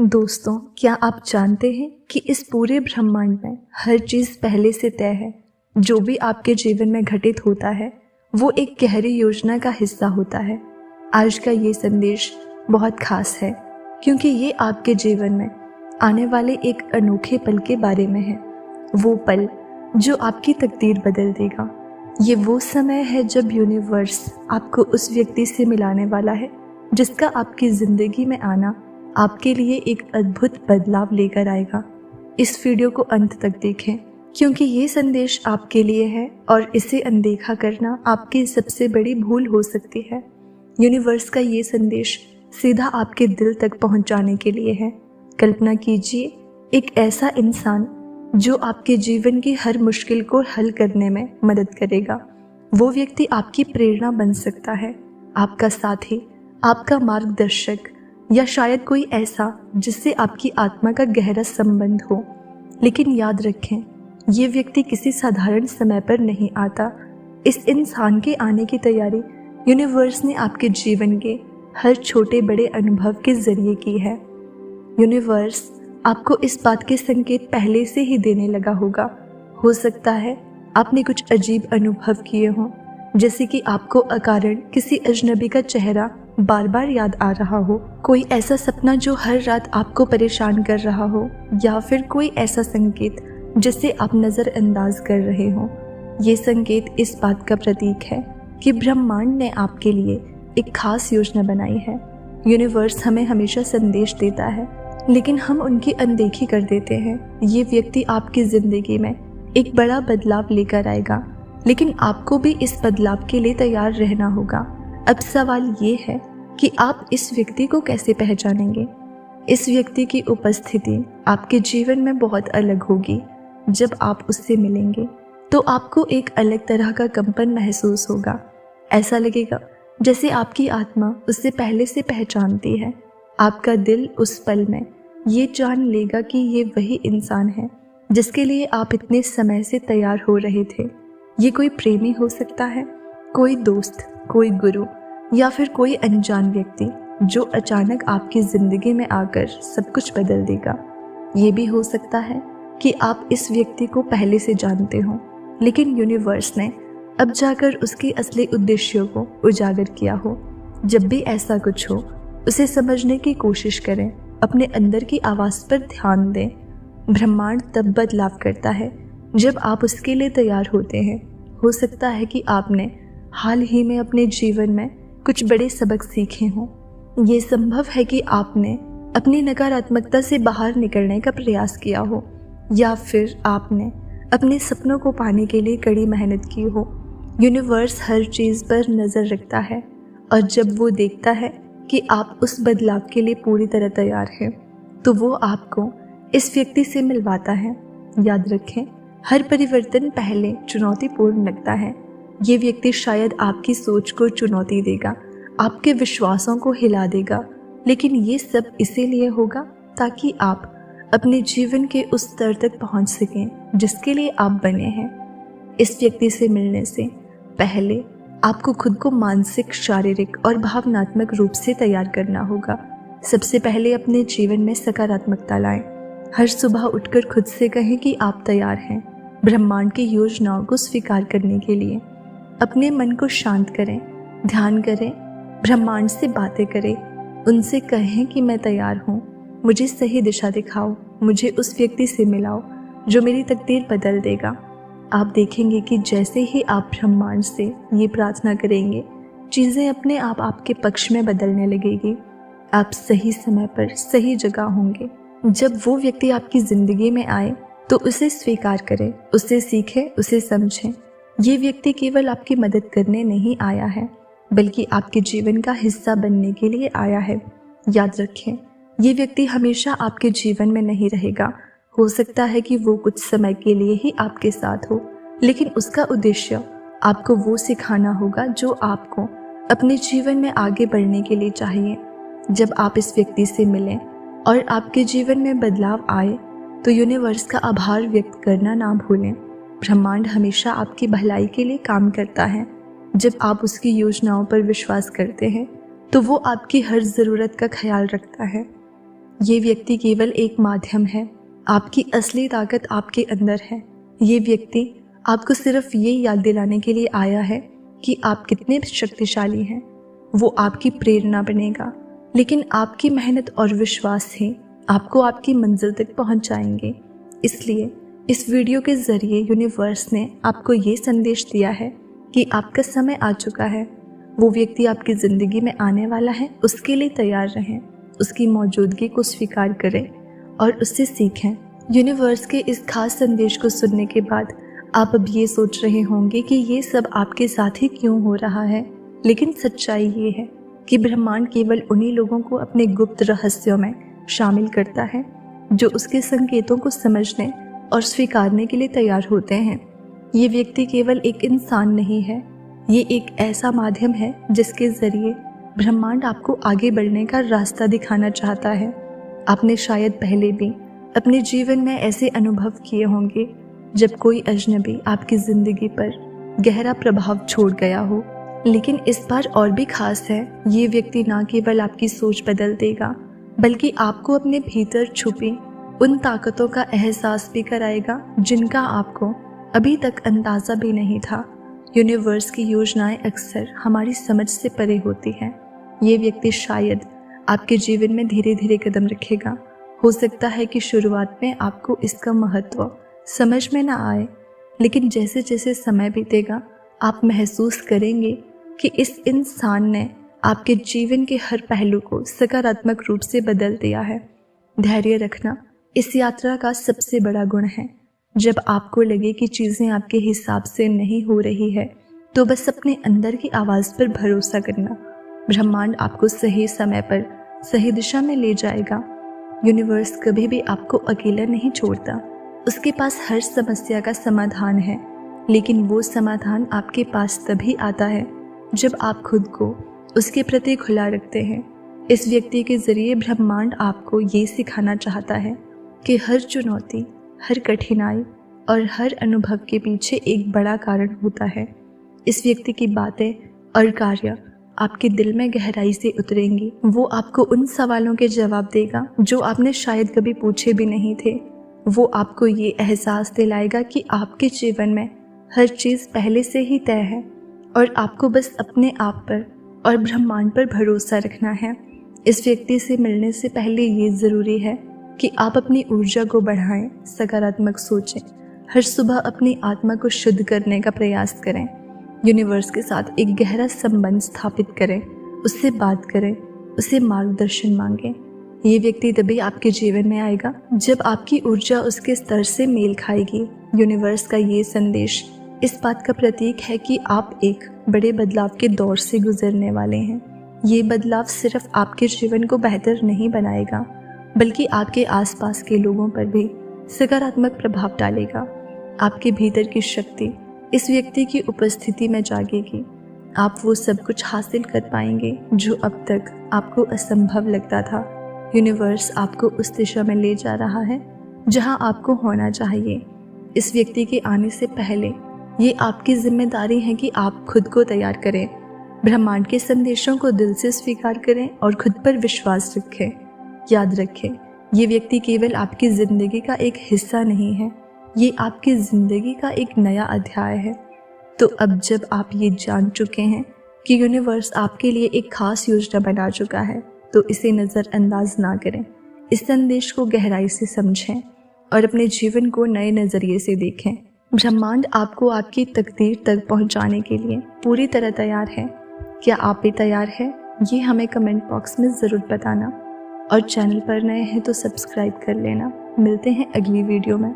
दोस्तों, क्या आप जानते हैं कि इस पूरे ब्रह्मांड में हर चीज़ पहले से तय है। जो भी आपके जीवन में घटित होता है वो एक गहरी योजना का हिस्सा होता है। आज का ये संदेश बहुत खास है क्योंकि ये आपके जीवन में आने वाले एक अनोखे पल के बारे में है। वो पल जो आपकी तकदीर बदल देगा। ये वो समय है जब यूनिवर्स आपको उस व्यक्ति से मिलाने वाला है जिसका आपकी ज़िंदगी में आना आपके लिए एक अद्भुत बदलाव लेकर आएगा। इस वीडियो को अंत तक देखें क्योंकि ये संदेश आपके लिए है और इसे अनदेखा करना आपकी सबसे बड़ी भूल हो सकती है। यूनिवर्स का ये संदेश सीधा आपके दिल तक पहुंचाने के लिए है। कल्पना कीजिए एक ऐसा इंसान जो आपके जीवन की हर मुश्किल को हल करने में मदद करेगा। वो व्यक्ति आपकी प्रेरणा बन सकता है, आपका साथी, आपका मार्गदर्शक या शायद कोई ऐसा जिससे आपकी आत्मा का गहरा संबंध हो। लेकिन याद रखें, ये व्यक्ति किसी साधारण समय पर नहीं आता। इस इंसान के आने की तैयारी यूनिवर्स ने आपके जीवन के हर छोटे बड़े अनुभव के जरिए की है। यूनिवर्स आपको इस बात के संकेत पहले से ही देने लगा होगा। हो सकता है आपने कुछ अजीब अनुभव किए हों, जैसे कि आपको अकारण किसी अजनबी का चेहरा बार बार याद आ रहा हो, कोई ऐसा सपना जो हर रात आपको परेशान कर रहा हो, या फिर कोई ऐसा संकेत जिसे आप नज़रअंदाज कर रहे हो। ये संकेत इस बात का प्रतीक है कि ब्रह्मांड ने आपके लिए एक खास योजना बनाई है। यूनिवर्स हमें हमेशा संदेश देता है लेकिन हम उनकी अनदेखी कर देते हैं। ये व्यक्ति आपकी ज़िंदगी में एक बड़ा बदलाव लेकर आएगा, लेकिन आपको भी इस बदलाव के लिए तैयार रहना होगा। अब सवाल ये है कि आप इस व्यक्ति को कैसे पहचानेंगे। इस व्यक्ति की उपस्थिति आपके जीवन में बहुत अलग होगी। जब आप उससे मिलेंगे तो आपको एक अलग तरह का कंपन महसूस होगा। ऐसा लगेगा जैसे आपकी आत्मा उससे पहले से पहचानती है। आपका दिल उस पल में ये जान लेगा कि ये वही इंसान है जिसके लिए आप इतने समय से तैयार हो रहे थे। ये कोई प्रेमी हो सकता है, कोई दोस्त, कोई गुरु, या फिर कोई अनजान व्यक्ति जो अचानक आपकी ज़िंदगी में आकर सब कुछ बदल देगा। ये भी हो सकता है कि आप इस व्यक्ति को पहले से जानते हो, लेकिन यूनिवर्स ने अब जाकर उसके असली उद्देश्यों को उजागर किया हो। जब भी ऐसा कुछ हो, उसे समझने की कोशिश करें, अपने अंदर की आवाज़ पर ध्यान दें। ब्रह्मांड तब बदलाव करता है जब आप उसके लिए तैयार होते हैं। हो सकता है कि आपने हाल ही में अपने जीवन में कुछ बड़े सबक सीखे हों। ये संभव है कि आपने अपनी नकारात्मकता से बाहर निकलने का प्रयास किया हो, या फिर आपने अपने सपनों को पाने के लिए कड़ी मेहनत की हो। यूनिवर्स हर चीज़ पर नज़र रखता है और जब वो देखता है कि आप उस बदलाव के लिए पूरी तरह तैयार हैं तो वो आपको इस व्यक्ति से मिलवाता है। याद रखें, हर परिवर्तन पहले चुनौतीपूर्ण लगता है। ये व्यक्ति शायद आपकी सोच को चुनौती देगा, आपके विश्वासों को हिला देगा, लेकिन ये सब इसीलिए होगा ताकि आप अपने जीवन के उस स्तर तक पहुंच सकें जिसके लिए आप बने हैं। इस व्यक्ति से मिलने से पहले आपको खुद को मानसिक, शारीरिक और भावनात्मक रूप से तैयार करना होगा। सबसे पहले अपने जीवन में सकारात्मकता लाएं। हर सुबह उठकर खुद से कहें कि आप तैयार हैं ब्रह्मांड की योजनाओं को स्वीकार करने के लिए। अपने मन को शांत करें, ध्यान करें, ब्रह्मांड से बातें करें, उनसे कहें कि मैं तैयार हूँ, मुझे सही दिशा दिखाओ, मुझे उस व्यक्ति से मिलाओ जो मेरी तकदीर बदल देगा। आप देखेंगे कि जैसे ही आप ब्रह्मांड से ये प्रार्थना करेंगे, चीज़ें अपने आप आपके पक्ष में बदलने लगेगी। आप सही समय पर सही जगह होंगे। जब वो व्यक्ति आपकी ज़िंदगी में आए तो उसे स्वीकार करें, उससे सीखें, उसे समझें। ये व्यक्ति केवल आपकी मदद करने नहीं आया है बल्कि आपके जीवन का हिस्सा बनने के लिए आया है। याद रखें, ये व्यक्ति हमेशा आपके जीवन में नहीं रहेगा। हो सकता है कि वो कुछ समय के लिए ही आपके साथ हो, लेकिन उसका उद्देश्य आपको वो सिखाना होगा जो आपको अपने जीवन में आगे बढ़ने के लिए चाहिए। जब आप इस व्यक्ति से मिलें और आपके जीवन में बदलाव आए तो यूनिवर्स का आभार व्यक्त करना ना भूलें। ब्रह्मांड हमेशा आपकी भलाई के लिए काम करता है। जब आप उसकी योजनाओं पर विश्वास करते हैं तो वो आपकी हर ज़रूरत का ख्याल रखता है। ये व्यक्ति केवल एक माध्यम है, आपकी असली ताकत आपके अंदर है। ये व्यक्ति आपको सिर्फ ये याद दिलाने के लिए आया है कि आप कितने शक्तिशाली हैं। वो आपकी प्रेरणा बनेगा, लेकिन आपकी मेहनत और विश्वास ही आपको आपकी मंजिल तक पहुंचाएंगे। इसलिए इस वीडियो के ज़रिए यूनिवर्स ने आपको ये संदेश दिया है कि आपका समय आ चुका है। वो व्यक्ति आपकी ज़िंदगी में आने वाला है, उसके लिए तैयार रहें, उसकी मौजूदगी को स्वीकार करें और उससे सीखें। यूनिवर्स के इस खास संदेश को सुनने के बाद आप अब ये सोच रहे होंगे कि ये सब आपके साथ ही क्यों हो रहा है, लेकिन सच्चाई ये है कि ब्रह्मांड केवल उन्हीं लोगों को अपने गुप्त रहस्यों में शामिल करता है जो उसके संकेतों को समझने और स्वीकारने के लिए तैयार होते हैं। ये व्यक्ति केवल एक इंसान नहीं है, ये एक ऐसा माध्यम है जिसके ज़रिए ब्रह्मांड आपको आगे बढ़ने का रास्ता दिखाना चाहता है। आपने शायद पहले भी अपने जीवन में ऐसे अनुभव किए होंगे जब कोई अजनबी आपकी ज़िंदगी पर गहरा प्रभाव छोड़ गया हो, लेकिन इस बार और भी खास है। ये व्यक्ति ना केवल आपकी सोच बदल देगा, बल्कि आपको अपने भीतर छुपी उन ताकतों का एहसास भी कराएगा जिनका आपको अभी तक अंदाज़ा भी नहीं था। यूनिवर्स की योजनाएं अक्सर हमारी समझ से परे होती हैं। ये व्यक्ति शायद आपके जीवन में धीरे धीरे कदम रखेगा। हो सकता है कि शुरुआत में आपको इसका महत्व समझ में ना आए, लेकिन जैसे जैसे समय बीतेगा आप महसूस करेंगे कि इस इंसान ने आपके जीवन के हर पहलू को सकारात्मक रूप से बदल दिया है। धैर्य रखना इस यात्रा का सबसे बड़ा गुण है। जब आपको लगे कि चीज़ें आपके हिसाब से नहीं हो रही है, तो बस अपने अंदर की आवाज़ पर भरोसा करना। ब्रह्मांड आपको सही समय पर सही दिशा में ले जाएगा। यूनिवर्स कभी भी आपको अकेला नहीं छोड़ता। उसके पास हर समस्या का समाधान है, लेकिन वो समाधान आपके पास तभी आता है जब आप खुद को उसके प्रति खुला रखते हैं। इस व्यक्ति के ज़रिए ब्रह्मांड आपको ये सिखाना चाहता है कि हर चुनौती, हर कठिनाई और हर अनुभव के पीछे एक बड़ा कारण होता है। इस व्यक्ति की बातें और कार्य आपके दिल में गहराई से उतरेंगी। वो आपको उन सवालों के जवाब देगा जो आपने शायद कभी पूछे भी नहीं थे। वो आपको ये एहसास दिलाएगा कि आपके जीवन में हर चीज़ पहले से ही तय है और आपको बस अपने आप पर और ब्रह्मांड पर भरोसा रखना है। इस व्यक्ति से मिलने से पहले ये ज़रूरी है कि आप अपनी ऊर्जा को बढ़ाएं, सकारात्मक सोचें, हर सुबह अपनी आत्मा को शुद्ध करने का प्रयास करें, यूनिवर्स के साथ एक गहरा संबंध स्थापित करें, उससे बात करें, उससे मार्गदर्शन मांगें। ये व्यक्ति तभी आपके जीवन में आएगा जब आपकी ऊर्जा उसके स्तर से मेल खाएगी। यूनिवर्स का ये संदेश इस बात का प्रतीक है कि आप एक बड़े बदलाव के दौर से गुजरने वाले हैं। ये बदलाव सिर्फ आपके जीवन को बेहतर नहीं बनाएगा, बल्कि आपके आसपास के लोगों पर भी सकारात्मक प्रभाव डालेगा। आपके भीतर की शक्ति इस व्यक्ति की उपस्थिति में जागेगी। आप वो सब कुछ हासिल कर पाएंगे जो अब तक आपको असंभव लगता था। यूनिवर्स आपको उस दिशा में ले जा रहा है जहां आपको होना चाहिए। इस व्यक्ति के आने से पहले ये आपकी जिम्मेदारी है कि आप खुद को तैयार करें, ब्रह्मांड के संदेशों को दिल से स्वीकार करें और खुद पर विश्वास रखें। याद रखें, ये व्यक्ति केवल आपकी ज़िंदगी का एक हिस्सा नहीं है, ये आपकी ज़िंदगी का एक नया अध्याय है। तो अब जब आप ये जान चुके हैं कि यूनिवर्स आपके लिए एक खास योजना बना चुका है, तो इसे नज़रअंदाज ना करें। इस संदेश को गहराई से समझें और अपने जीवन को नए नज़रिए से देखें। ब्रह्मांड आपको आपकी तकदीर तक पहुंचाने के लिए पूरी तरह तैयार है। क्या आप भी तैयार हैं? ये हमें कमेंट बॉक्स में ज़रूर बताना और चैनल पर नए हैं तो सब्सक्राइब कर लेना। मिलते हैं अगली वीडियो में।